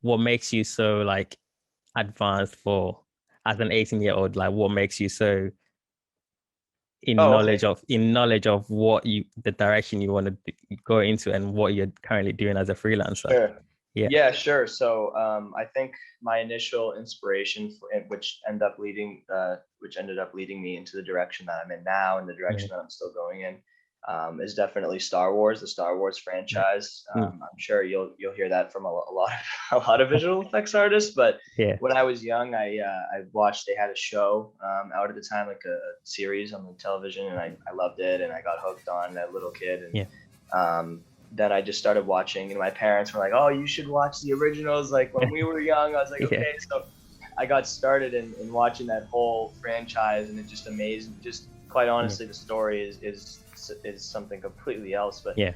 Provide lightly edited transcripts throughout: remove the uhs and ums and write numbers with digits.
what makes you so like advanced for as an 18-year-old? Like what makes you so Oh, okay. in knowledge of what you the direction you want to go into and what you're currently doing as a freelancer? Sure. Yeah. Yeah, sure. So I think my initial inspiration, which ended up leading me into the direction that I'm in now, and the Mm, direction that I'm still going in, is definitely Star Wars, the Star Wars yeah. franchise. Mm, I'm sure you'll hear that from a lot of a lot of visual effects artists. But yeah. when I was young, I watched. They had a show out at the time, like a series on the television, and I loved it, and I got hooked on that little kid, and Yeah. then I just started watching, and my parents were like, "Oh, you should watch the originals." Like when we were young, I was like, Yeah. "Okay." So I got started in watching that whole franchise, and it just amazed. Just quite Yeah. honestly, the story is something completely else. But Yeah.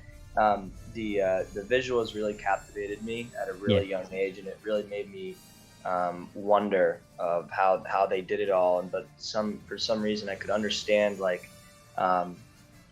the visuals really captivated me at a Yeah. really young age, and it really made me wonder of how they did it all. And but for some reason, I could understand like.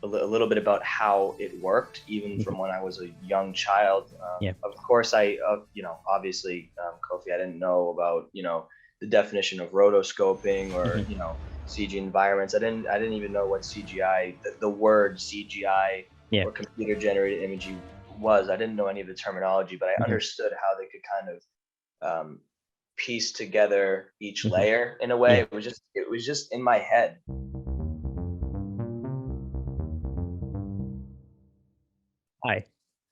A little bit about how it worked, even from when I was a young child. Yeah. Of course, obviously, Kofi, I didn't know about, the definition of rotoscoping or, Mhm. CG environments. I didn't even know what CGI, the word CGI Yeah. or computer generated imaging was. I didn't know any of the terminology, but I Mhm. understood how they could kind of piece together each Mhm. layer in a way. Yeah. It was just in my head. Hi,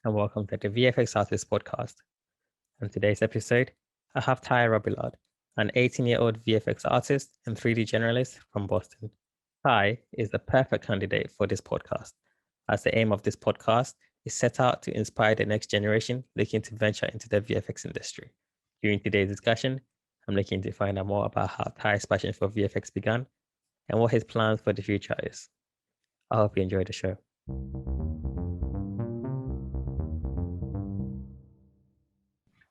and welcome to the VFX Artists Podcast. On today's episode, I have Ty Robillard, an 18-year-old VFX artist and 3D generalist from Boston. Ty is the perfect candidate for this podcast, as the aim of this podcast is set out to inspire the next generation looking to venture into the VFX industry. During today's discussion, I'm looking to find out more about how Ty's passion for VFX began and what his plans for the future is. I hope you enjoy the show.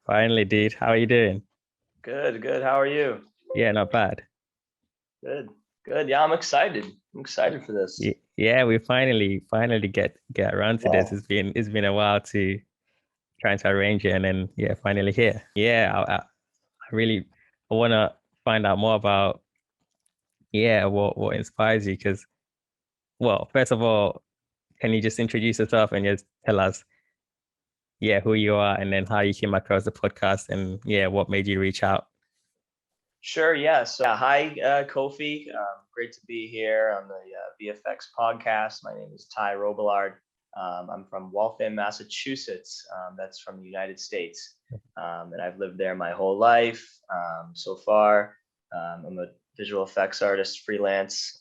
Finally, dude, how are you doing? Good, good. How are you? Yeah, not bad. Good, good. Yeah, I'm excited. I'm excited for this. Yeah, we finally get around to this. Yeah. It's been a while to trying to arrange it, and then yeah, finally here. Yeah, I really I want to find out more about yeah what inspires you because well, first of all, can you just introduce yourself and just tell us yeah who you are and then how you came across the podcast and yeah what made you reach out? Sure. Yeah. So, yeah, hi, Kofi. Great to be here on the VFX podcast. My name is Ty Robillard. I'm from Waltham, Massachusetts. That's from the United States. And I've lived there my whole life so far. I'm a visual effects artist, freelance,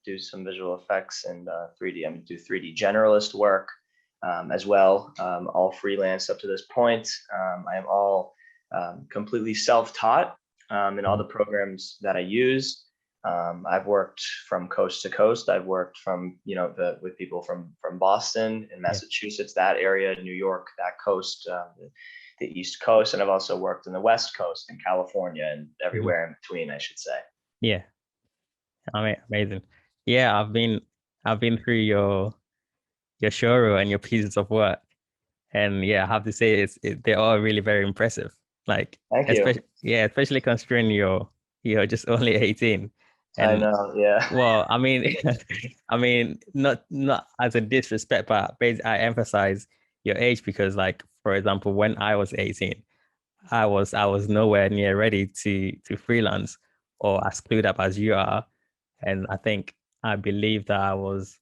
do some visual effects and 3D. I do 3D generalist work as well, all freelance up to this point. I am all completely self-taught in all Mm, the programs that I use. I've worked from coast to coast. I've worked from, with people from Boston and yeah, Massachusetts, that area, New York, that coast, the East Coast, and I've also worked in the West Coast in California and mhm, everywhere in between, I should say. yeah. I mean, amazing. Yeah, I've been through your showreel and your pieces of work. And yeah, I have to say they're all really very impressive. Like Thank you. especially considering you're just only 18. I And know. Yeah. well, I mean I mean not as a disrespect, but basically I emphasize your age because like for example, when I was 18, I was nowhere near ready to freelance or as clued up as you are. And I believe that I was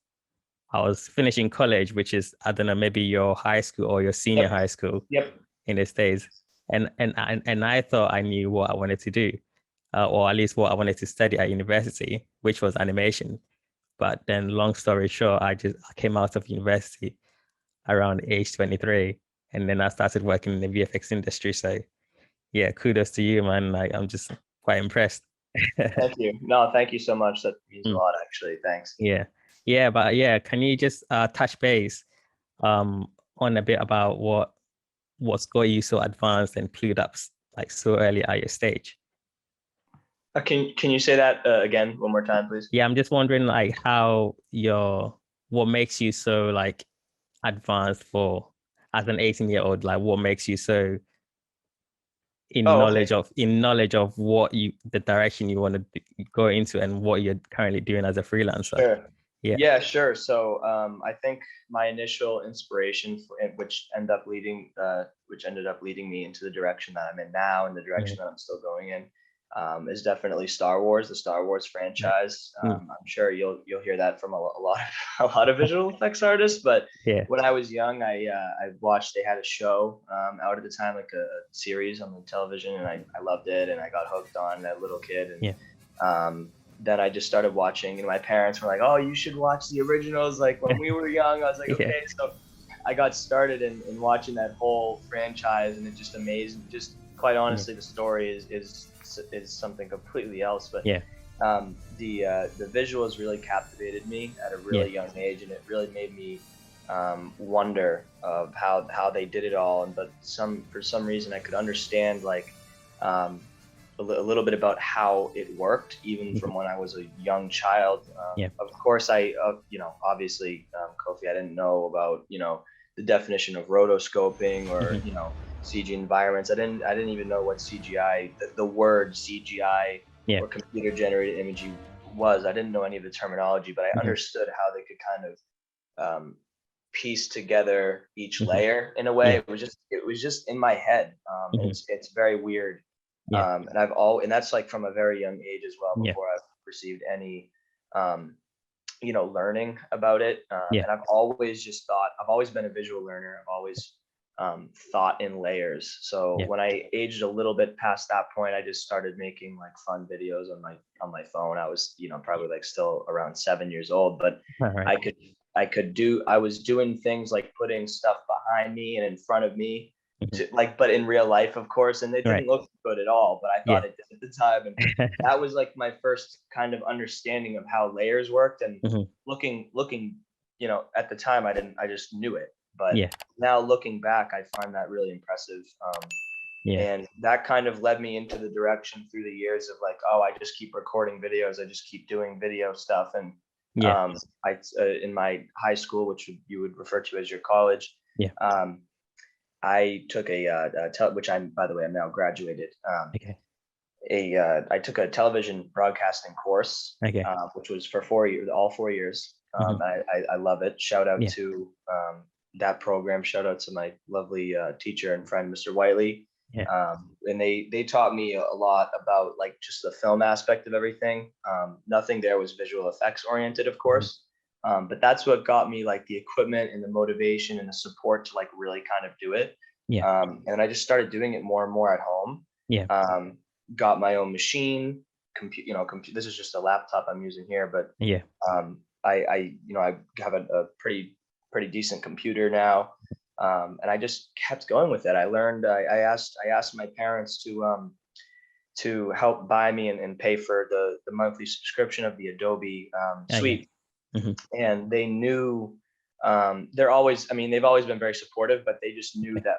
finishing college, which is, I don't know, maybe your high school or your senior Yep. high school Yep. in the States. And I thought I knew what I wanted to do, or at least what I wanted to study at university, which was animation. But then long story short, I came out of university around age 23, and then I started working in the VFX industry. So yeah, kudos to you, man. Like I'm just quite impressed. Thank you. No, thank you so much. That means a Mm, lot, actually. Thanks. yeah. Yeah, but yeah, can you just touch base um on a bit about what's got you so advanced and clued up like so early at your stage? Can you say that again one more time, please? Yeah, I'm just wondering like what makes you so like advanced for as an 18-year-old, like what makes you so Oh, okay. in knowledge of the direction you want to go into and what you're currently doing as a freelancer. Sure. Yeah. Yeah, sure. So I think my initial inspiration, which ended up leading me into the direction that I'm in now, and the direction that I'm still going in, is definitely Star Wars, the Star Wars franchise. I'm sure you'll hear that from a lot of visual effects artists. But Yeah. when I was young, I watched. They had a show out at the time, like a series on the television, and I loved it, and I got hooked on that little kid. And then I just started watching, and my parents were like, "Oh, you should watch the originals." Like when we were young, I was like, "Okay." So I got started in watching that whole franchise, and it just amazed me. Just quite honestly, the story is something completely else. But the visuals really captivated me at a really young age, and it really made me wonder of how they did it all. And for some reason I could understand like a little bit about how it worked, even from when I was a young child. Of course, obviously, Kofi, I didn't know about, the definition of rotoscoping or, CG environments. I didn't even know what CGI, the word CGI or computer generated imaging was. I didn't know any of the terminology, but I understood how they could kind of piece together each layer in a way. It was just in my head. It's very weird. And that's like from a very young age as well, before I've received any, learning about it. And I've always been a visual learner. I've always thought in layers. So when I aged a little bit past that point, I just started making like fun videos on my phone. I was, probably like still around 7 years old, but I was doing things like putting stuff behind me and in front of me. But in real life, of course, and they didn't look good at all, but I thought it did at the time. And that was like my first kind of understanding of how layers worked. And looking, at the time, I just knew it. But now looking back, I find that really impressive. And that kind of led me into the direction through the years of like, I just keep recording videos. I just keep doing video stuff. And in my high school, which you would refer to as your college, I took which by the way, I'm now graduated. I took a television broadcasting course, which was for 4 years, all 4 years. I love it. Shout out to that program. Shout out to my lovely teacher and friend, Mr. Whiteley. And they taught me a lot about like just the film aspect of everything. Nothing there was visual effects oriented, of course. But that's what got me like the equipment and the motivation and the support to like really kind of do it. And I just started doing it more and more at home. Got my own machine, this is just a laptop I'm using here, but I have a pretty decent computer now. And I just kept going with it. I learned, I asked my parents to help buy me and pay for the monthly subscription of the Adobe suite. And they knew, they've always been very supportive, but they just knew that.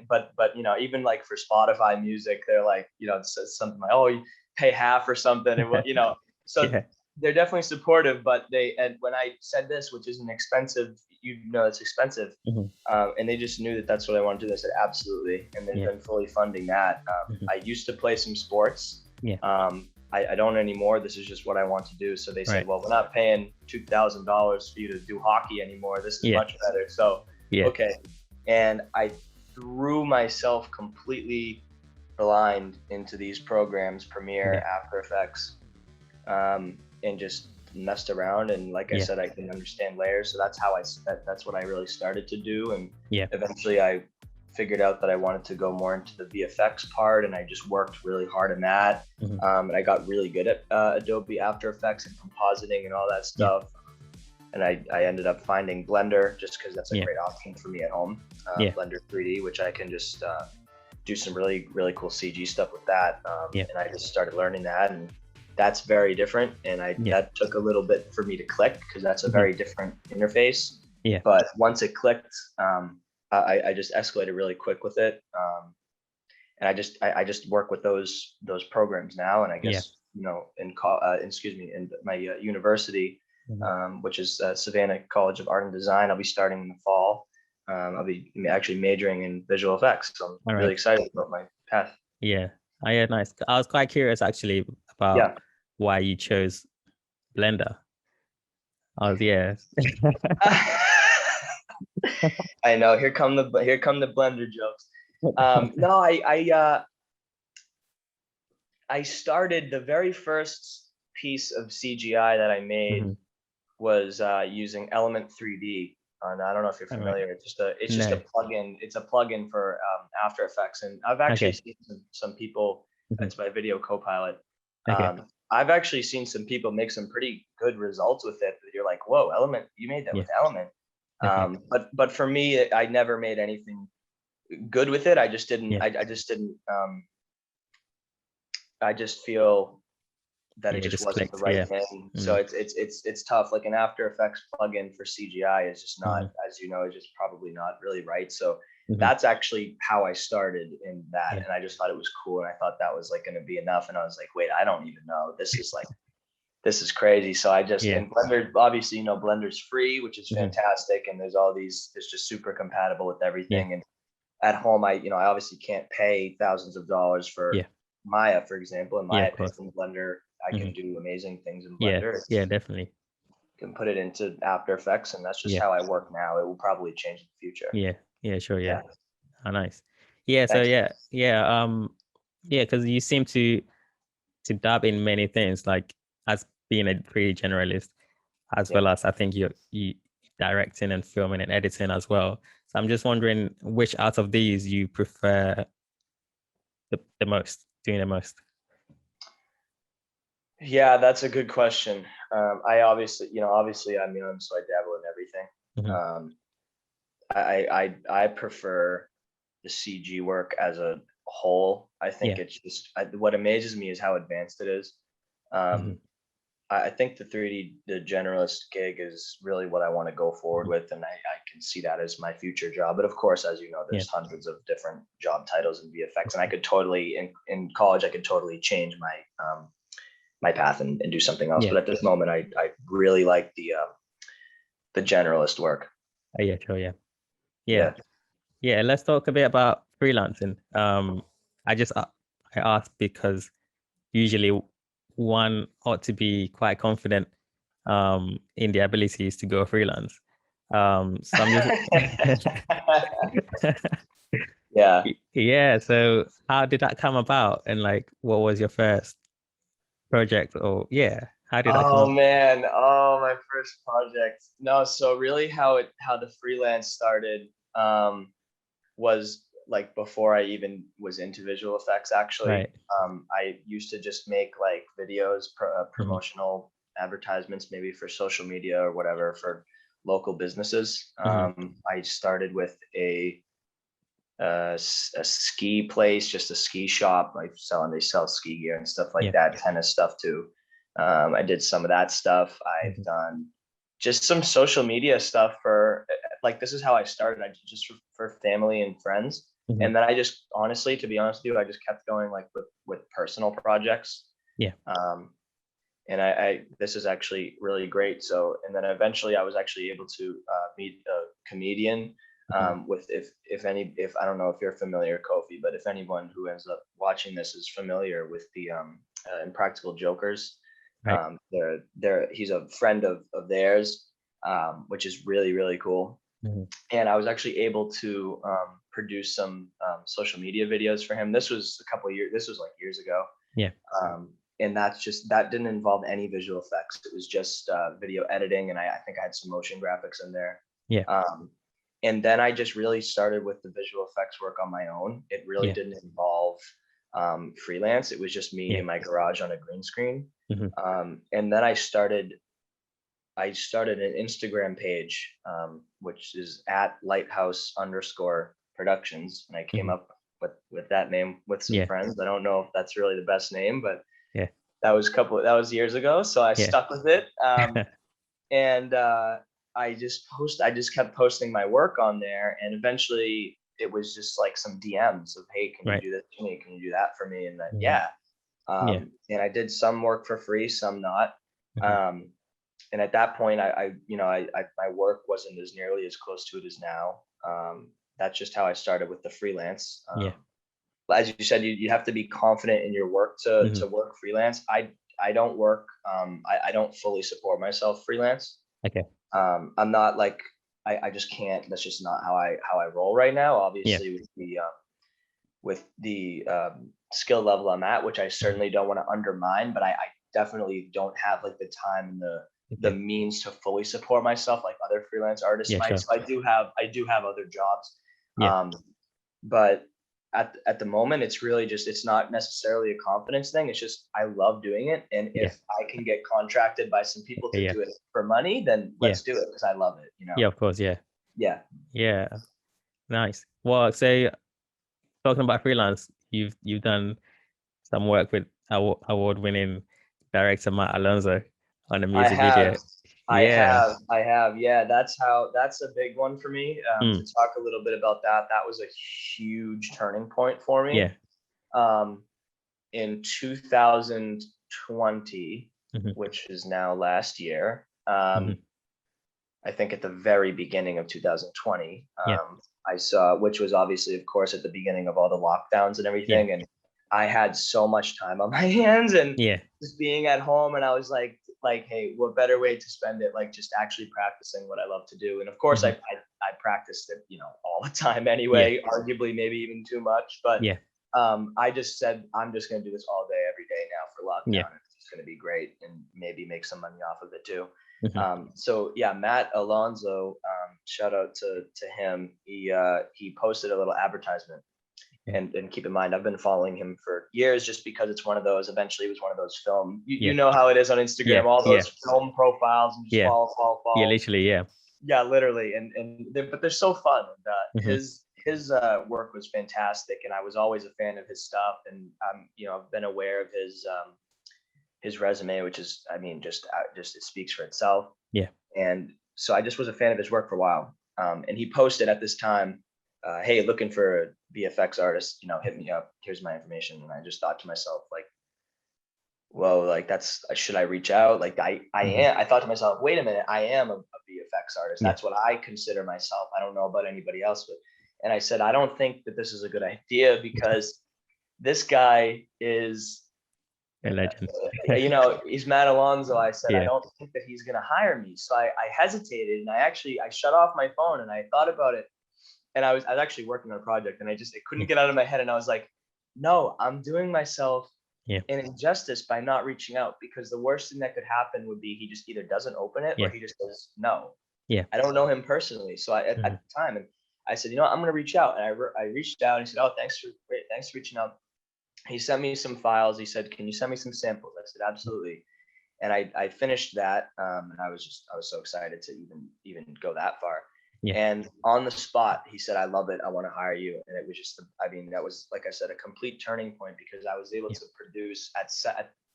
But even like for Spotify music, they're like, it's something like, oh, you pay half or something. And so they're definitely supportive, but and when I said this, which isn't expensive, it's expensive. And they just knew that that's what I wanted to do. They said, absolutely. And they've been fully funding that. I used to play some sports. I don't anymore. This is just what I want to do. So they said, well, we're not paying $2,000 for you to do hockey anymore. This is much better. So, okay. And I threw myself completely blind into these programs, Premiere, After Effects, and just messed around. And like I said, I can understand layers. So that's what I really started to do. And eventually I figured out that I wanted to go more into the VFX part, and I just worked really hard on that. And I got really good at Adobe After Effects and compositing and all that stuff. And I ended up finding Blender just because that's a great option for me at home. Blender 3D, which I can just do some really, really cool CG stuff with that. And I just started learning that, and that's very different. And that took a little bit for me to click, because that's a very different interface. But once it clicked, I just escalated really quick with it. And I just work with those programs now. And I guess, in my university, which is Savannah College of Art and Design, I'll be starting in the fall. I'll be actually majoring in visual effects. So I'm really excited about my path. Yeah. Oh, yeah, nice. I was quite curious actually about Yeah. why you chose Blender. Yeah. I know. Here come the blender jokes. No, I started the very first piece of CGI that I made Mhm. was using Element 3D. And I don't know if you're All right. familiar. It's just a No. plugin. It's a plugin for After Effects, and I've actually Okay. seen some people. Mhm. It's my video copilot. Okay. I've actually seen some people make some pretty good results with it. You're like, whoa, Element! You made that Yeah. with Element. Okay. But for me, I never made anything good with it. I just didn't. Yeah. I just didn't. I just feel that Yeah. it It just just wasn't the clicked. right Yeah. thing. So Mm. it's tough. Like an After Effects plugin for CGI is just not, Mhm. as you know, is just probably not really right. So Mhm. that's actually how I started in that, Yeah. and I just thought it was cool, and I thought that was like going to be enough. And I was like, wait, I don't even know. This is crazy. So I just, Yeah. and Blender, obviously, Blender's free, which is Mhm. fantastic, and there's all these. It's just super compatible with Yeah. everything. And at home, I obviously can't pay thousands of dollars for Yeah. Maya, for example. In Yeah. my Of course. opinion, Blender, I can Mhm. do amazing things in Yeah. Blender. Yeah. Definitely. Can put it into After Effects, and that's just Yeah. how I work now. It will probably change in the future. Yeah. Yeah. Sure. Yeah. Yeah. Oh, nice. Yeah. So Thanks. yeah. Because you seem to dab in many things, like as being a pretty generalist, as Yeah. well as I think you directing and filming and editing as well. So I'm just wondering which out of these you prefer the most, doing the most. Yeah, that's a good question. I obviously, so I dabble in everything. Mhm. Um, I prefer the CG work as a whole. I think Yeah. it's just what amazes me is how advanced it is. Mhm. Um, I think the generalist gig is really what I want to go forward Mhm. with, and I can see that as my future job. But of course, as you know, Yeah. there's hundreds of different job titles in VFX, and I could totally in college I could totally change my path and do something else. Yeah. But at this moment, I really like the generalist work. Yeah. Sure. Yeah. Yeah. Yeah. Yeah. Let's talk a bit about freelancing. I just I asked because usually one ought to be quite confident in the abilities to go freelance. So I'm just Yeah. yeah. So how did that come about, and like, what was your first project? Or yeah, how did that come Oh up? man, my first project. No, so really how the freelance started was like before I even was into visual effects actually. Right. I used to just make like videos, Hmm. promotional advertisements, maybe for social media or whatever for local businesses. Hmm. I started with a ski place, just a ski shop, like they sell ski gear and stuff like Yeah. that, tennis stuff too. I did some of that stuff. I've Hmm. done just some social media stuff for like, this is how I started. I did just for family and friends. Hmm. And then I just, honestly, to be honest with you, I just kept going like with personal projects. Yeah. Um, and this is actually really great. So, and then eventually I was actually able to meet a comedian. Hmm. With if I don't know if you're familiar, Kofi, but if anyone who ends up watching this is familiar with the Impractical Jokers, Right. he's a friend of theirs, which is really really cool. Hmm. And I was actually able to produce some social media videos for him. This was a couple of years. This was like years ago. Yeah. And that didn't involve any visual effects. It was just video editing, and I think I had some motion graphics in there. Yeah. And then I just really started with the visual effects work on my own. It really Yeah. didn't involve freelance. It was just me Yeah. in my garage on a green screen. Hmm. And then I started an Instagram page, which is at lighthouse_productions. And I came Hmm. up with that name with some Yeah. friends. I don't know if that's really the best name, but Yeah. that was years ago. So I Yeah. stuck with it. And I just kept posting my work on there. And eventually it was just like some DMs of, hey, can you Right. do this for me? Can you do that for me? And then, Hmm. yeah. Yeah. And I did some work for free, some not. Hmm. Um, and at that point, my work wasn't as nearly as close to it as now. That's just how I started with the freelance. Yeah. as you said, you have to be confident in your work to work freelance. I don't work. I don't fully support myself freelance. Okay. I'm not like, I just can't. That's just not how I roll right now. Obviously, with the skill level I'm at, which I certainly don't want to undermine, but I definitely don't have like the time and the means to fully support myself like other freelance artists might. Sure. So I do have other jobs. But at the moment, it's really just, it's not necessarily a confidence thing. It's just, I love doing it. And if I can get contracted by some people to do it for money, then let's do it, because I love it, you know? Yeah, of course. Yeah. Yeah. Nice. Well, so talking about freelance, you've done some work with award-winning director Matt Alonso on a music video. I have. Yeah, that's a big one for me. To talk a little bit about that. That was a huge turning point for me. In 2020, which is now last year. I think at the very beginning of 2020, I saw, which was obviously, of course, at the beginning of all the lockdowns and everything. And I had so much time on my hands and just being at home. And I was like, hey, what better way to spend it? Like just actually practicing what I love to do. And of course, I practiced it, you know, all the time anyway, arguably maybe even too much. But I just said, I'm just going to do this all day, every day now for lockdown. It's just going to be great and maybe make some money off of it too. So Matt Alonso, shout out to him. He posted a little advertisement, and keep in mind, I've been following him for years just because it's one of those, eventually it was one of those film, you know how it is on Instagram, all those film profiles and just follow. Yeah, literally. Yeah, literally. But they're so fun. His work was fantastic, and I was always a fan of his stuff. And I've been aware of his resume, which is, I mean, just it speaks for itself. And so I just was a fan of his work for a while. And he posted at this time, hey, looking for a VFX artist, you know, hit me up. Here's my information. And I just thought to myself, like, whoa, like should I reach out? Like I thought to myself, wait a minute, I am a VFX artist. That's what I consider myself. I don't know about anybody else, and I said, I don't think that this is a good idea, because this guy is a legend. He's Matt Alonso. I said, I don't think that he's going to hire me. So I hesitated, and I shut off my phone, and I thought about it. And I was actually working on a project, and it couldn't get out of my head. And I was like, no, I'm doing myself an injustice by not reaching out, because the worst thing that could happen would be he just either doesn't open it or he just goes, no. I don't know him personally. So at the time, and I said, I'm going to reach out. And I reached out, and he said, oh, thanks for reaching out. He sent me some files. He said, can you send me some samples? I said, absolutely. And I finished that. And I was so excited to even go that far. And on the spot, he said, I love it. I want to hire you. And it was just, that was, like I said, a complete turning point, because I was able to produce at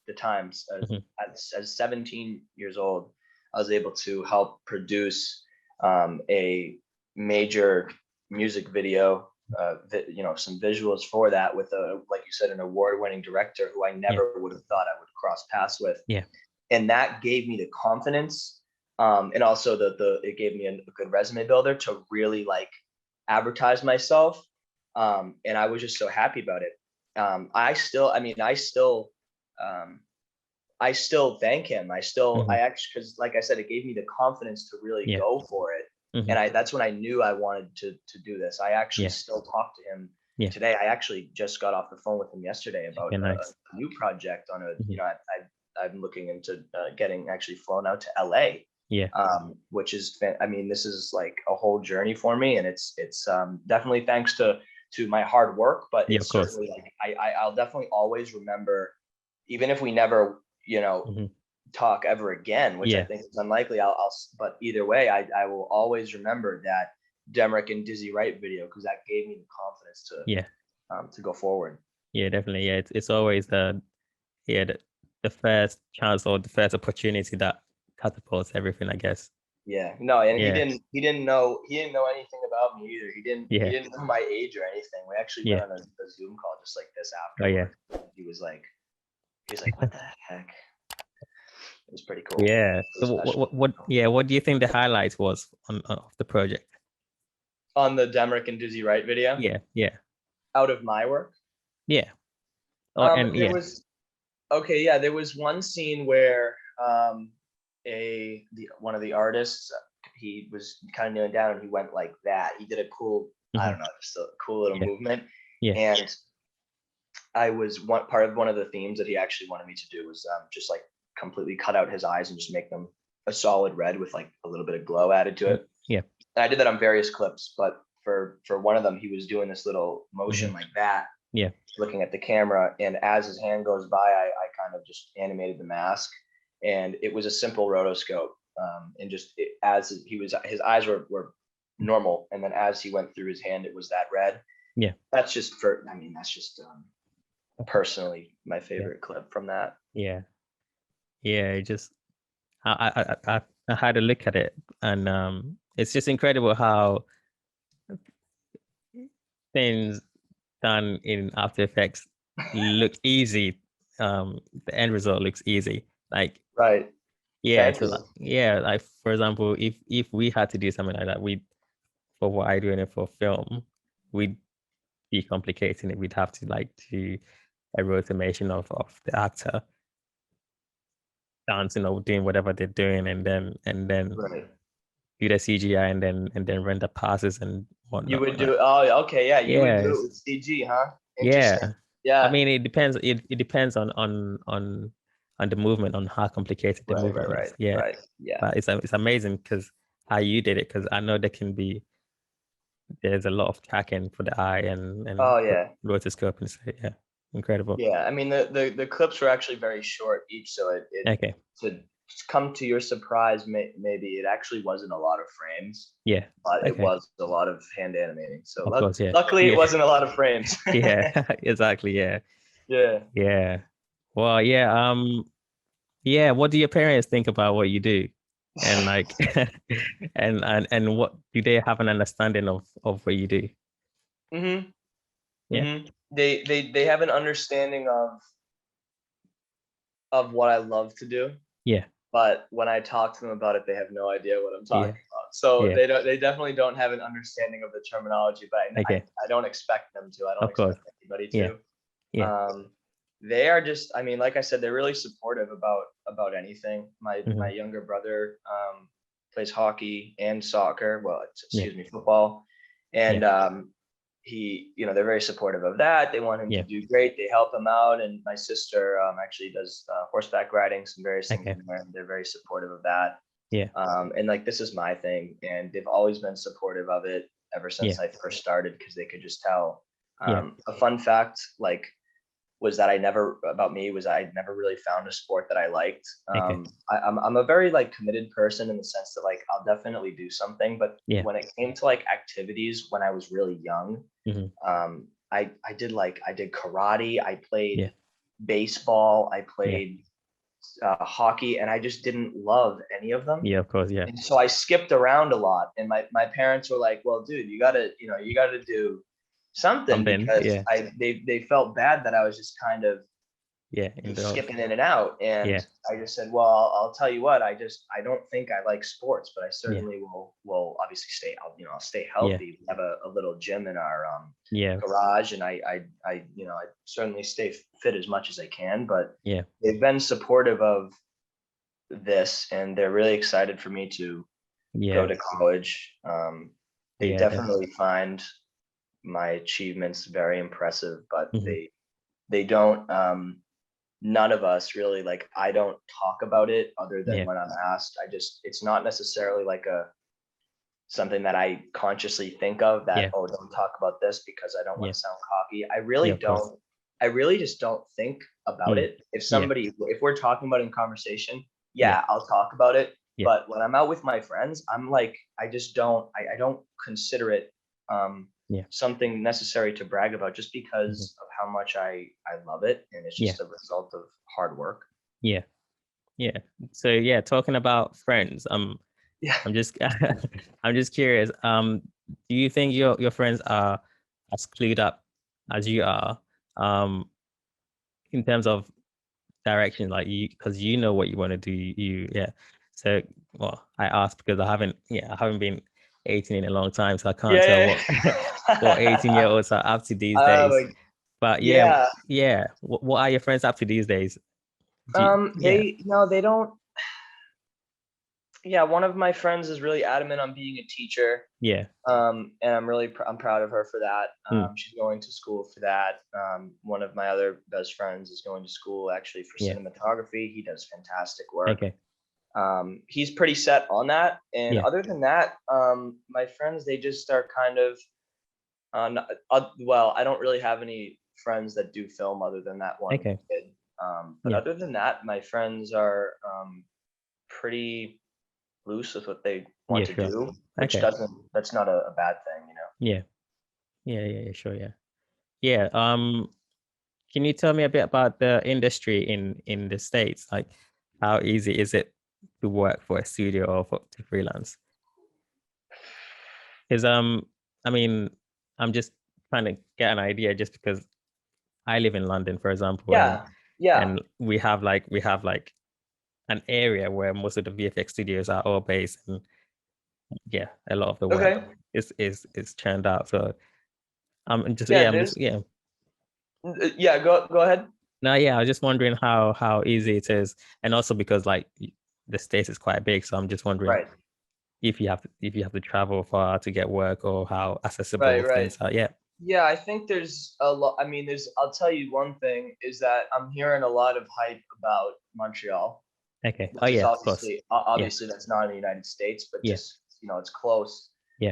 the times, as 17 years old, I was able to help produce a major music video, some visuals for that with like you said, an award-winning director who I never would have thought I would cross paths with. And that gave me the confidence. And also it gave me a good resume builder to really like advertise myself. And I was just so happy about it. I still thank him. Because like I said, it gave me the confidence to really go for it. And that's when I knew I wanted to do this. I actually still talk to him today. I actually just got off the phone with him yesterday about a new project on I'm looking into getting actually flown out to LA. Which is, this is like a whole journey for me, and it's definitely thanks to my hard work, but it's certainly like I'll definitely always remember, even if we never talk ever again, which I think is unlikely. But either way, I will always remember that Demrick and Dizzy Wright video, because that gave me the confidence to go forward. Definitely. It's always the first chance or the first opportunity that catapults everything, I guess. He didn't know anything about me either. He didn't know my age or anything. We actually went on a Zoom call just like this after. He was like, what the heck? It was pretty cool. So what do you think the highlights was of the project? On the Demrick and Dizzy Wright video? Yeah. Out of my work? Yeah. Oh, and There yeah. was there was one scene where one of the artists, he was kind of kneeling down and he went like that. He did a cool, I don't know, just a cool little movement. Yeah. And I was part of one of the themes that he actually wanted me to do was just like completely cut out his eyes and just make them a solid red with like a little bit of glow added to it. Yeah. And I did that on various clips, but for one of them, he was doing this little motion like that. Yeah. Looking at the camera, and as his hand goes by, I kind of just animated the mask, and it was a simple rotoscope. And just as his eyes were normal, and then as he went through his hand, it was that red. Yeah. That's just personally my favorite clip from that. Yeah. Yeah. It just I had a look at it, and it's just incredible how things done in After Effects look easy. The end result looks easy. Like Right. yeah, like for example, if we had to do something like that, for what I do in it for film, we'd be complicating it. We'd have to like do a rotation of the actor dancing or doing whatever they're doing, and then Right. do the CGI and then render passes and whatnot. You would do you would do it with CG, huh? Interesting. Yeah. I mean, it depends. It depends on the movement, on how complicated the movement is. Yeah. Right. Yeah. But it's amazing because how you did it, because I know there's a lot of tracking for the eye and rotoscope, and so yeah, incredible. Yeah, I mean the clips were actually very short each, so it to come to your surprise, maybe it actually wasn't a lot of frames. Yeah, but it was a lot of hand animating. So luckily it wasn't a lot of frames. Yeah, exactly. Yeah. Yeah. Yeah. Well, yeah. Yeah. What do your parents think about what you do? And like, and what do they have an understanding of what you do? Mm-hmm. Yeah. Mm-hmm. They have an understanding of what I love to do. Yeah. But when I talk to them about it, they have no idea what I'm talking about. So they definitely don't have an understanding of the terminology, but I don't expect them to. I don't expect anybody to. Yeah. They are just, I mean, like I said, they're really supportive about anything. My younger brother plays hockey and soccer. Well, football. And they're very supportive of that. They want him to do great. They help him out. And my sister actually does horseback riding, some various things in there, and they're very supportive of that. Yeah. And like, this is my thing, and they've always been supportive of it ever since I first started, because they could just tell. A fun fact, was that I never really found a sport that I liked. I'm a very committed person in the sense that I'll definitely do something, but when it came to activities when I was really young, I did karate, I played baseball, I played hockey, and I just didn't love any of them. Yeah, of course. Yeah. And so I skipped around a lot, and my parents were like, well, dude, you gotta do something because they felt bad that I was just kind of skipping in and out, and I just said, well, I'll tell you what, I don't think I like sports, but I certainly will obviously I'll stay healthy. We have a little gym in our garage, and I certainly stay fit as much as I can, but they've been supportive of this, and they're really excited for me to go to college. They definitely find my achievements very impressive, but they don't none of us really, I don't talk about it other than when I'm asked. It's not necessarily something that I consciously think of that, don't talk about this because I don't want to sound cocky. I really just don't think about it. If we're talking about it in conversation, I'll talk about it. But when I'm out with my friends, I'm I don't consider it something necessary to brag about, just because of how much I love it, and it's just a result of hard work. So talking about friends, I'm just I'm just curious, do you think your friends are as clued up as you are in terms of direction, because you know what you want to do? So I asked because I haven't been 18 in a long time, so I can't tell what 18-year-olds are up to these days. But Yeah. yeah. What are your friends up to these days? Yeah, They don't. Yeah, one of my friends is really adamant on being a teacher. yeah, And I'm proud of her for that. mm, She's going to school for that. One of my other best friends is going to school actually for yeah. cinematography. He does fantastic work. Okay, He's pretty set on that. And yeah, other than that, my friends, they just are kind of, well, I don't really have any friends that do film other than that one okay, kid. But yeah, other than that, my friends are pretty loose with what they want yeah, to sure. do, which Okay, that's not a bad thing, yeah, yeah, sure, yeah, yeah. Can you tell me a bit about the industry in the States? Like, how easy is it to work for a studio or to freelance? Because I mean, I'm just trying to get an idea, just because I live in London, for example, Yeah, yeah. and we have like an area where most of the VFX studios are all based, and yeah, a lot of the work Okay. is churned out. So Yeah, I'm just yeah. yeah, go ahead. No, yeah, I was just wondering how easy it is, and also because like the States is quite big, so I'm just wondering Right, if you have to travel far to get work, or how accessible right. things are. Yeah. Yeah, I think there's a lot. I mean, I'll tell you one thing is that I'm hearing a lot of hype about Montreal, Okay. Oh which is yeah, of course. obviously Yeah. that's not in the United States, but Yeah. just it's close. Yeah.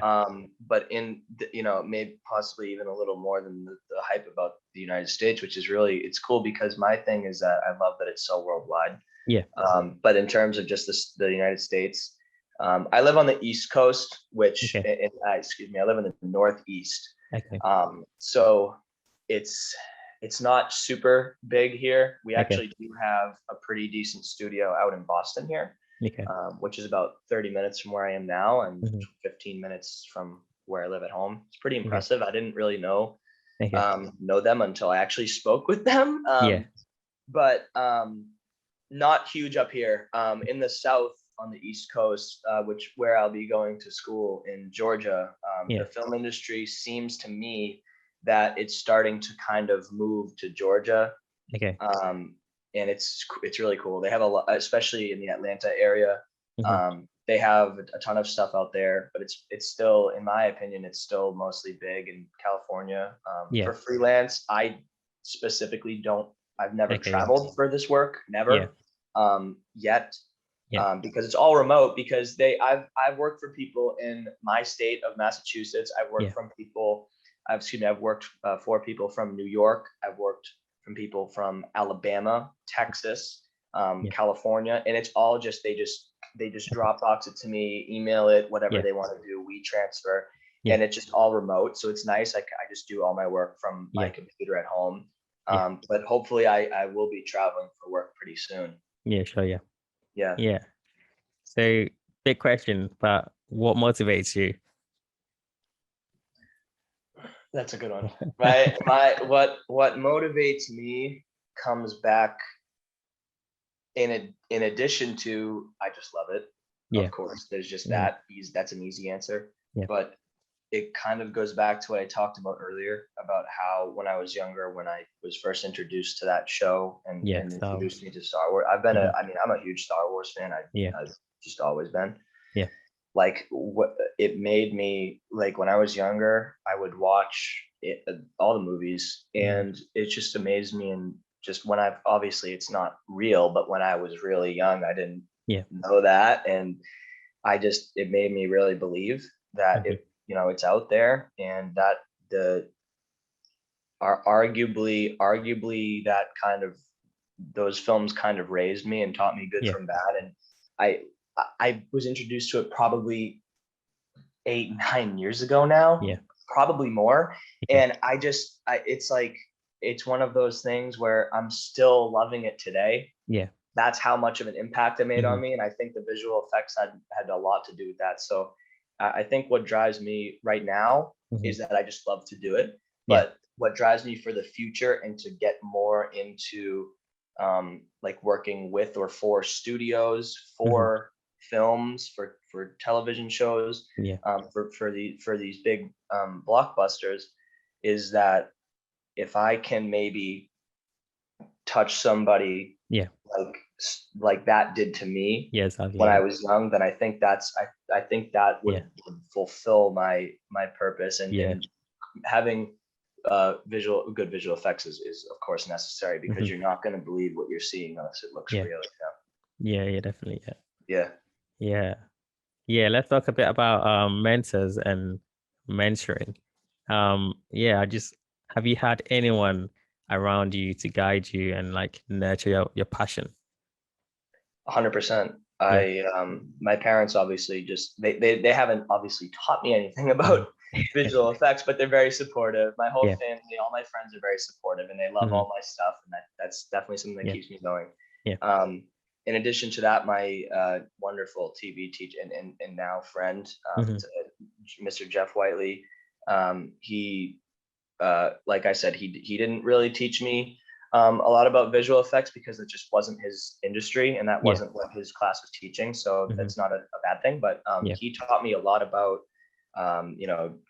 But maybe possibly even a little more than the hype about the United States, which is really it's cool because my thing is that I love that it's so worldwide. Yeah. But in terms of just the United States, I live on the East Coast, which, Okay. excuse me, I live in the Northeast. Okay. So it's not super big here. We Okay. actually do have a pretty decent studio out in Boston here, Okay. which is about 30 minutes from where I am now and Hmm. 15 minutes from where I live at home. It's pretty Okay. impressive. I didn't really Okay. know them until I actually spoke with them. Yeah. But not huge up here. In the South on the East Coast, where I'll be going to school in Georgia, Yeah. the film industry seems to me that it's starting to kind of move to Georgia, Okay. and it's really cool. They have a lot, especially in the Atlanta area. Hmm. They have a ton of stuff out there, but it's still, in my opinion, it's still mostly big in California. Yeah. For freelance, I specifically don't. I've never Okay. Yeah. traveled for this work, Yeah. never yet, Yeah. because it's all remote. Because I've worked for people in my state of Massachusetts. I've worked Yeah. from people. I've worked for people from New York. I've worked from people from Alabama, Texas, Yeah. California, and it's all just they just Dropbox it to me, email it, whatever Yeah. they want to do, we transfer, Yeah. and it's just all remote. So it's nice. I just do all my work from my Yeah. computer at home. Yeah. But hopefully I will be traveling for work pretty soon. Yeah. Sure. Yeah. Yeah, Yeah. So big question, but what motivates you? that's a good one. What motivates me comes back in addition to I just love it. Yeah. Of course, there's just Mm. that's an easy answer. Yeah. But it kind of goes back to what I talked about earlier about how when I was younger, when I was first introduced to that show and Yeah. introduced me to Star Wars, I'm a huge Star Wars fan. Yeah. I've just always been. Yeah. Like what it made me like when I was younger, I would watch all the movies, and it just amazed me. And just when I've obviously it's not real, but when I was really young, I didn't Yeah. know that, and it made me really believe that Mhm. it's out there, and that the are arguably that kind of those films kind of raised me and taught me good Yeah. from bad. And I I was introduced to it probably 8-9 years ago now, Yeah. probably more. Okay. And it's like it's one of those things where I'm still loving it today. Yeah. That's how much of an impact it made on Mhm. me, and I think the visual effects had a lot to do with that. So I think what drives me right now Mhm. is that I just love to do it. Yeah. But what drives me for the future and to get more into like working with or for studios, Mhm. for films, for television shows, Yeah. for these big blockbusters, is that if I can maybe touch somebody like that did to me when I was young, then I think I think that would fulfill my purpose, and having good visual effects is of course necessary, because you're not going to believe what you're seeing unless it looks real. Yeah, definitely. Yeah. Let's talk a bit about mentors and mentoring. Have you had anyone around you to guide you and like nurture your passion? 100%. My parents obviously just they haven't obviously taught me anything about visual effects, but they're very supportive. My whole family, all my friends are very supportive, and they love all my stuff, and that's definitely something that keeps me going. In addition to that, my wonderful TV teacher and now friend, Mr. Jeff Whiteley, he like I said, he didn't really teach me a lot about visual effects, because it just wasn't his industry, and that wasn't what his class was teaching. So that's not a bad thing, but he taught me a lot about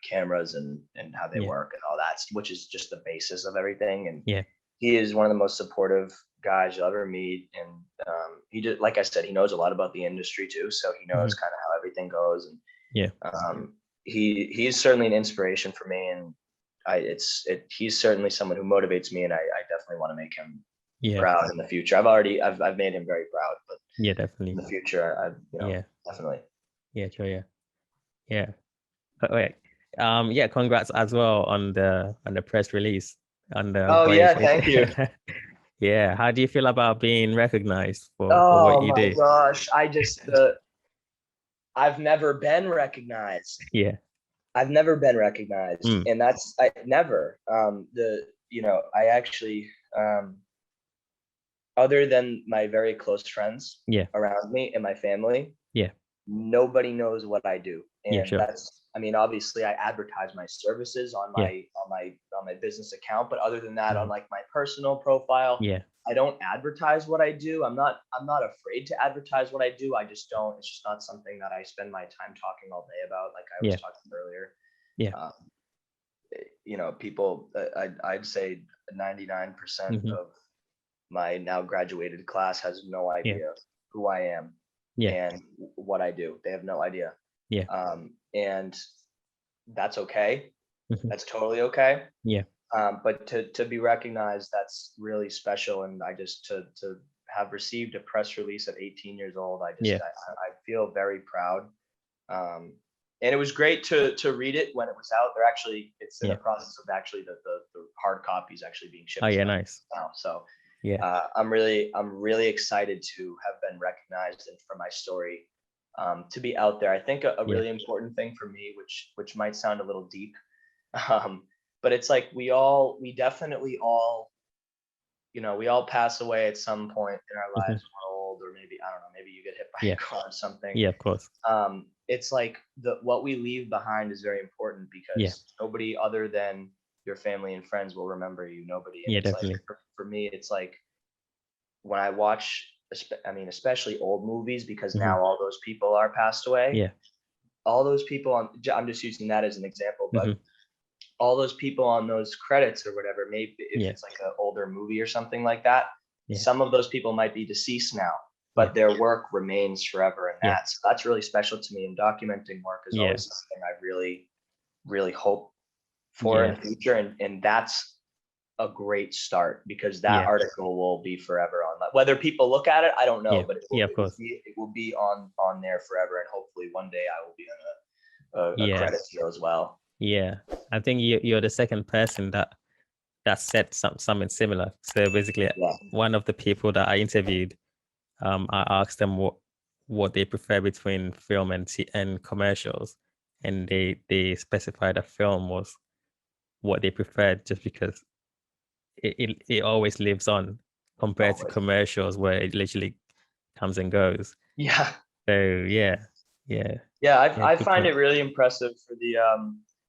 cameras and how they work and all that, which is just the basis of everything. And he is one of the most supportive guys you'll ever meet. And he did, like I said, he knows a lot about the industry too, so he knows kind of how everything goes. And he's certainly an inspiration for me, and he's certainly someone who motivates me, and I definitely want to make him proud in the future. I've made him very proud, but definitely in the future, definitely. Congrats as well on the press release on the thank you. How do you feel about being recognized for what you do? Oh my gosh, I've never been recognized. I've never been recognized, and I actually, other than my very close friends around me and my family, nobody knows what I do. And obviously I advertise my services on my business account, but other than that, on like my personal profile, I don't advertise what I do. I'm not afraid to advertise what I do. I just don't. It's just not something that I spend my time talking all day about, like I was talking earlier. People, I'd say 99% of my now graduated class has no idea who I am and what I do. They have no idea. And that's okay. That's totally okay. But to be recognized, that's really special. And I just to have received a press release at 18 years old, I feel very proud. And it was great to read it when it was out. It's in the process of the hard copies actually being shipped. Nice. Now. So I'm really excited to have been recognized, and for my story to be out there. I think a really important thing for me, which might sound a little deep, but it's like we definitely all, we all pass away at some point in our lives when we're old, or maybe, I don't know, maybe you get hit by a car or something. Of course. It's like what we leave behind is very important, because nobody other than your family and friends will remember you. Nobody. And definitely. Like, for me, it's like when I watch, especially old movies, because now all those people are passed away. All those people I'm just using that as an example, but all those people on those credits or whatever, maybe if it's like an older movie or something like that, some of those people might be deceased now, but their work remains forever. And that's really special to me. And documenting work is always something I really, really hope for in the future. And that's a great start, because that article will be forever on that. Whether people look at it, I don't know, but it will be on there forever. And hopefully one day I will be on a credit deal as well. I think you're the second person that said something similar. So basically, one of the people that I interviewed, I asked them what they prefer between film and commercials, and they specified that film was what they preferred, just because it always lives on compared to commercials where it literally comes and goes. So I find it really impressive for the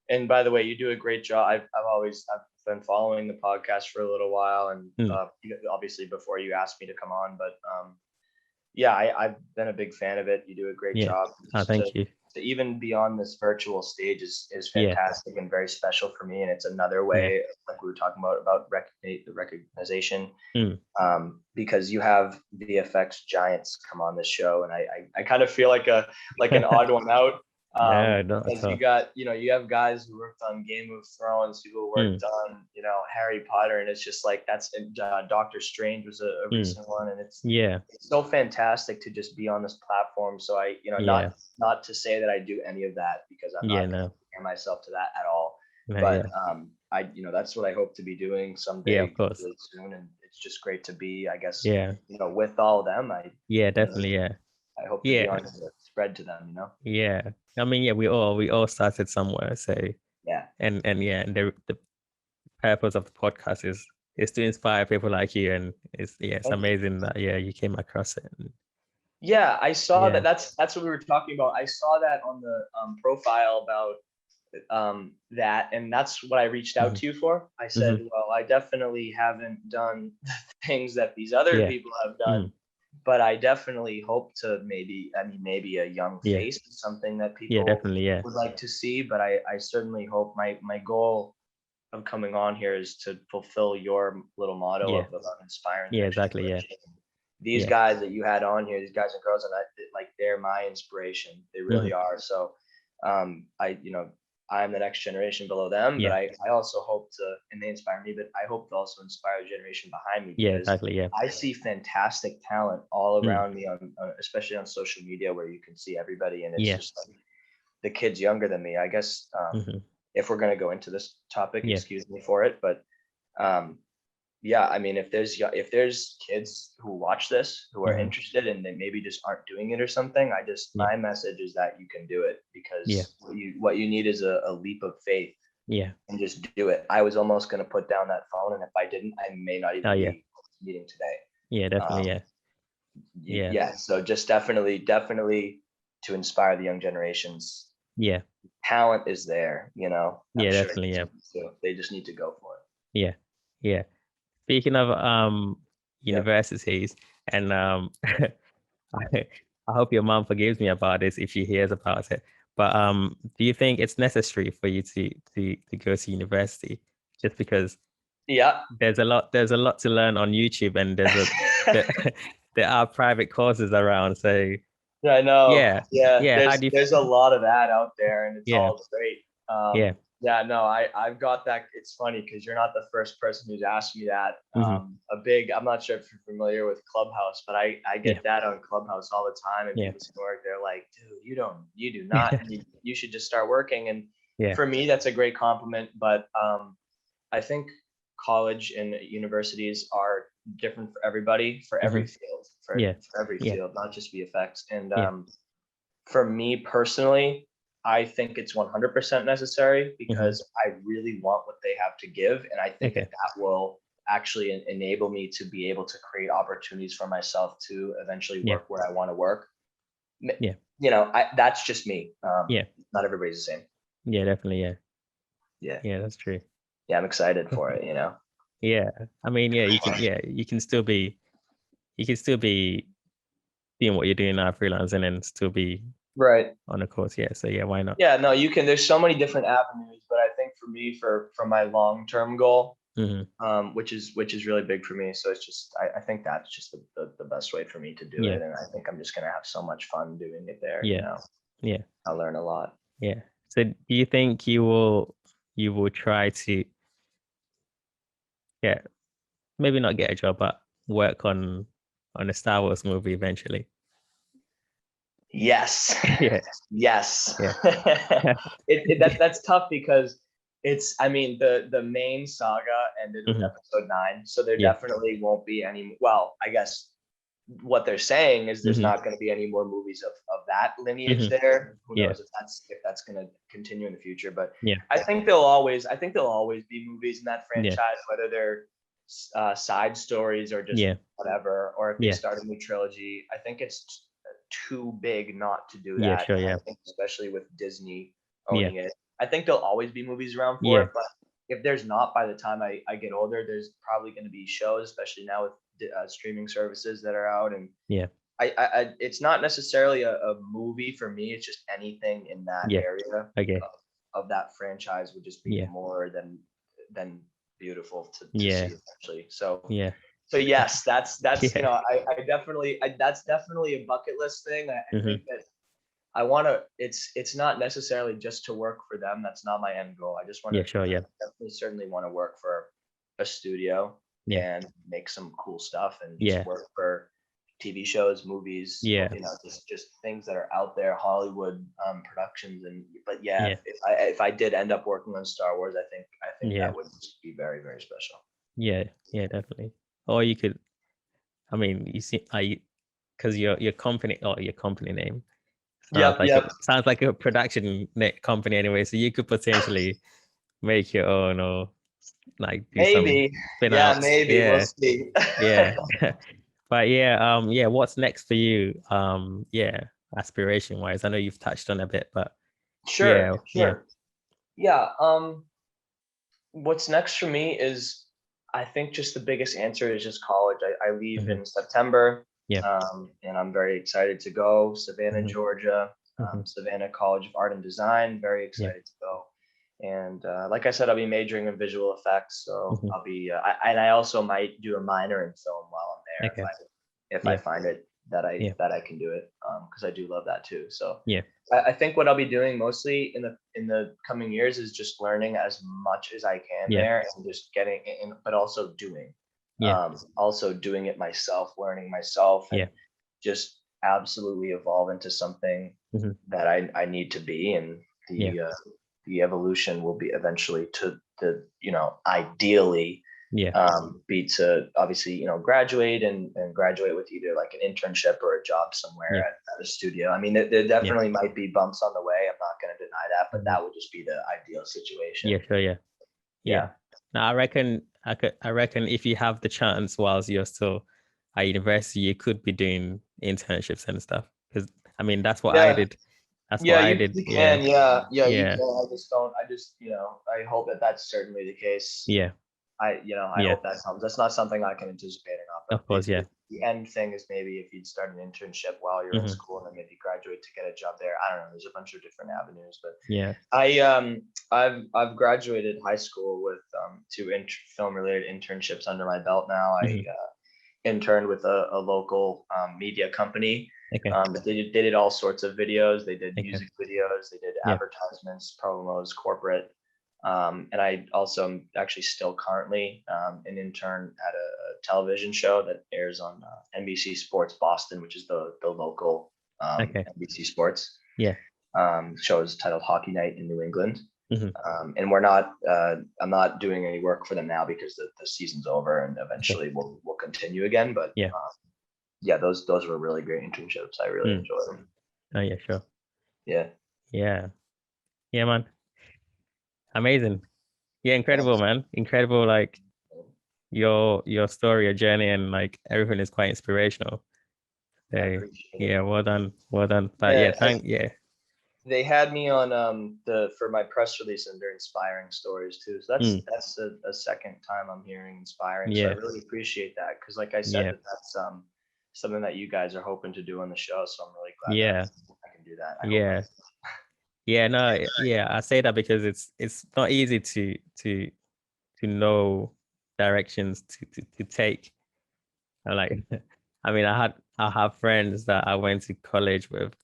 and by the way, you do a great job. I've been following the podcast for a little while, and obviously before you asked me to come on, but I've been a big fan of it. You do a great job. Thank you. to even be on this virtual stage is Yeah. fantastic and very special for me. And it's another Yeah. way, like we were talking about the recognition, Mm. because you have VFX giants come on this show, and I kind of feel like an odd one out. No, not at Because all. you have guys who worked on Game of Thrones, who worked on, Harry Potter, and it's just like Doctor Strange was a recent one, and it's so fantastic to just be on this platform. So not to say that I do any of that, because I'm not comparing myself to that at all. But that's what I hope to be doing someday, of course, really soon, and it's just great to be, I guess, with all of them. Definitely, I hope to be on the spread to them, I mean, we all started somewhere, so and the purpose of the podcast is to inspire people like you, and it's amazing that you came across it. I saw that. That's what we were talking about. I saw that on the profile about that, and that's what I reached out to you for. I said, well, I definitely haven't done things that these other people have done, but I definitely hope to maybe a young face is something that people would like to see. But I certainly hope my goal of coming on here is to fulfill your little motto of inspiring. Exactly. These guys that you had on here, these guys and girls, and they're my inspiration. They really are. So I'm the next generation below them, but I also hope to, and they inspire me, but I hope to also inspire the generation behind me. Because I see fantastic talent all around me, especially on social media, where you can see everybody, and it's just like the kids younger than me. I guess if we're going to go into this topic, excuse me for it, but I mean, if there's kids who watch this who are interested and they maybe just aren't doing it or something, my message is that you can do it, because what you need is a leap of faith. And just do it. I was almost going to put down that phone, and if I didn't, I may not even be meeting today. Definitely. So just definitely to inspire the young generations. Talent is there, definitely. So they just need to go for it. Speaking of universities, and I hope your mom forgives me about this if she hears about it. But do you think it's necessary for you to go to university? Just because there's a lot to learn on YouTube, and there are private courses around. So I know. There's a lot of that out there, and it's all great. I've got that. It's funny because you're not the first person who's asked me that. I'm not sure if you're familiar with Clubhouse, but I get that on Clubhouse all the time. And people who work, they're like, dude, you do not, you should just start working. And for me, that's a great compliment. But I think college and universities are different for everybody, for every field, for every field, not just VFX. And for me personally, I think it's 100% necessary, because I really want what they have to give. And I think that will actually enable me to be able to create opportunities for myself to eventually work where I want to work. That's just me. Not everybody's the same. Definitely. Yeah, that's true. I'm excited for it, I mean, you can still be doing what you're doing now, freelancing, and still be right on a course. So why not? No, you can. There's so many different avenues, but I think for me, for my long-term goal, which is really big for me, so it's just I think that's just the best way for me to do it, and I think I'm just gonna have so much fun doing it there. I'll learn a lot. So do you think you will try to maybe not get a job, but work on a Star Wars movie eventually? Yes. That's tough, because it's, I mean, the main saga ended with episode 9, so there definitely won't be any. Well, I guess what they're saying is there's not going to be any more movies of that lineage there. Who knows if that's going to continue in the future? But I think there'll always be movies in that franchise, whether they're side stories or just whatever, or if they start a new trilogy. I think it's too big not to do that. I think especially with Disney owning it, I think there'll always be movies around for it. But if there's not, by the time I get older, there's probably going to be shows, especially now with streaming services that are out, and it's not necessarily a movie for me. It's just anything in that area of that franchise would just be more than beautiful to see essentially. So yes, that's you know, I definitely that's definitely a bucket list thing. I think that I want to. It's not necessarily just to work for them. That's not my end goal. I just want to. Definitely, certainly want to work for a studio and make some cool stuff and just work for TV shows, movies. You know, just things that are out there, Hollywood productions. But if I did end up working on Star Wars, I think that would just be very, very special. Yeah, definitely. Or you could, I mean, you see, because your company name sounds like a production company anyway. So you could potentially make your own or like do maybe. Some spin-outs. Maybe we'll see. But what's next for you? Aspiration wise, I know you've touched on a bit, but sure. What's next for me is, I think just the biggest answer is just college. I leave in September. And I'm very excited to go. Savannah, Georgia, Savannah College of Art and Design. Very excited to go. And like I said, I'll be majoring in visual effects. So I'll be, and I also might do a minor in film while I'm there if I find it that I can do it, because I do love that too. So I think what I'll be doing mostly in the coming years is just learning as much as I can there, and just getting in, but also doing. Also doing it myself, learning myself, and just absolutely evolve into something that I need to be. And the evolution will be eventually to the, you know, ideally be to obviously, you know, graduate and graduate with either like an internship or a job somewhere at a studio. I mean, there definitely might be bumps on the way. I'm not going to deny that, but that would just be the ideal situation. Now, I reckon if you have the chance whilst you're still at university, you could be doing internships and stuff. Because I mean, that's what I did. That's what I did. You can. You can. I just, you know, I hope that that's certainly the case. I hope that comes. That's not something I can anticipate or not. But of course, the end thing is maybe if you'd start an internship while you're in school and then maybe graduate to get a job there. I don't know. There's a bunch of different avenues, but I've graduated high school with 2 film related internships under my belt now. I interned with a local media company. They did all sorts of videos. They did music videos. They did advertisements, promos, corporate. And I also am actually still currently an intern at a television show that airs on NBC Sports Boston, which is the local NBC Sports. Show is titled Hockey Night in New England. And I'm not doing any work for them now because the season's over, and eventually we'll continue again. But those were really great internships. I really enjoyed them. Oh yeah, sure. Yeah, man. Amazing. Incredible, man. Incredible. Like your story, your journey, and like everything is quite inspirational. Well done. But they had me on for my press release under inspiring stories too. So that's a second time I'm hearing inspiring. So I really appreciate that, because like I said, that's something that you guys are hoping to do on the show. So I'm really glad that I can do that. I say that because it's not easy to know directions to take. Like, I mean, I have friends that I went to college with,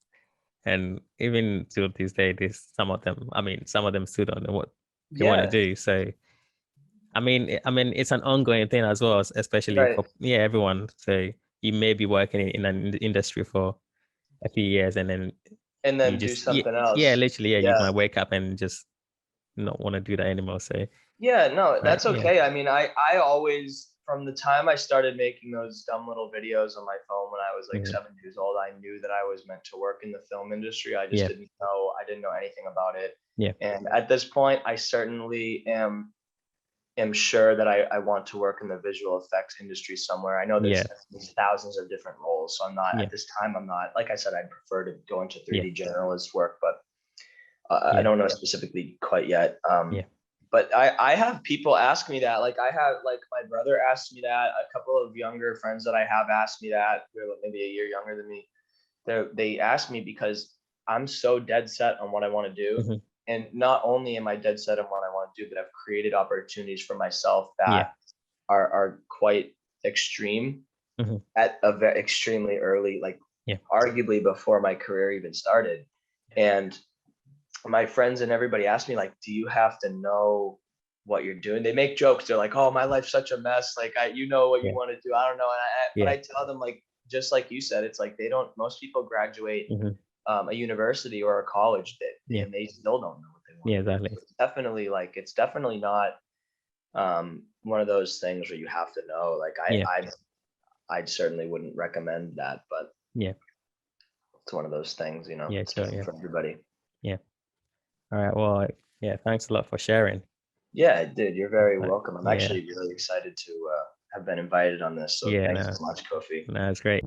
and even to this day, some of them still don't know what they want to do. So I mean it's an ongoing thing as well, especially for everyone. So you may be working in an industry for a few years and then you just do something else. Literally, you might wake up and just not want to do that anymore. So that's okay. I mean, I always, from the time I started making those dumb little videos on my phone when I was like 7 years old, I knew that I was meant to work in the film industry. I just didn't know anything about it. And at this point, I certainly am sure that I want to work in the visual effects industry somewhere. I know there's thousands of different roles. So I'm not, at this time, like I said, I'd prefer to go into 3D generalist work, but I don't know specifically quite yet. but I have people ask me that. Like I have, like my brother asked me that. A couple of younger friends that I have asked me that. They're maybe a year younger than me. They ask me because I'm so dead set on what I want to do. Mm-hmm. And not only am I dead set on what I want to do, but I've created opportunities for myself that are quite extreme at a very extremely early, like arguably before my career even started. And my friends and everybody asked me, like, do you have to know what you're doing? They make jokes. They're like, oh, my life's such a mess. Like, you know what you want to do. I don't know. But I tell them, like, just like you said, it's like most people graduate a university or a college and they still don't know what they want. Yeah, exactly. It's definitely not one of those things where you have to know. Like I certainly wouldn't recommend that, but it's one of those things, you know. For everybody. Yeah. All right. Well, thanks a lot for sharing. Yeah, dude, you're very welcome. I'm actually really excited to have been invited on this. So thanks so much, Kofi. No, it's great.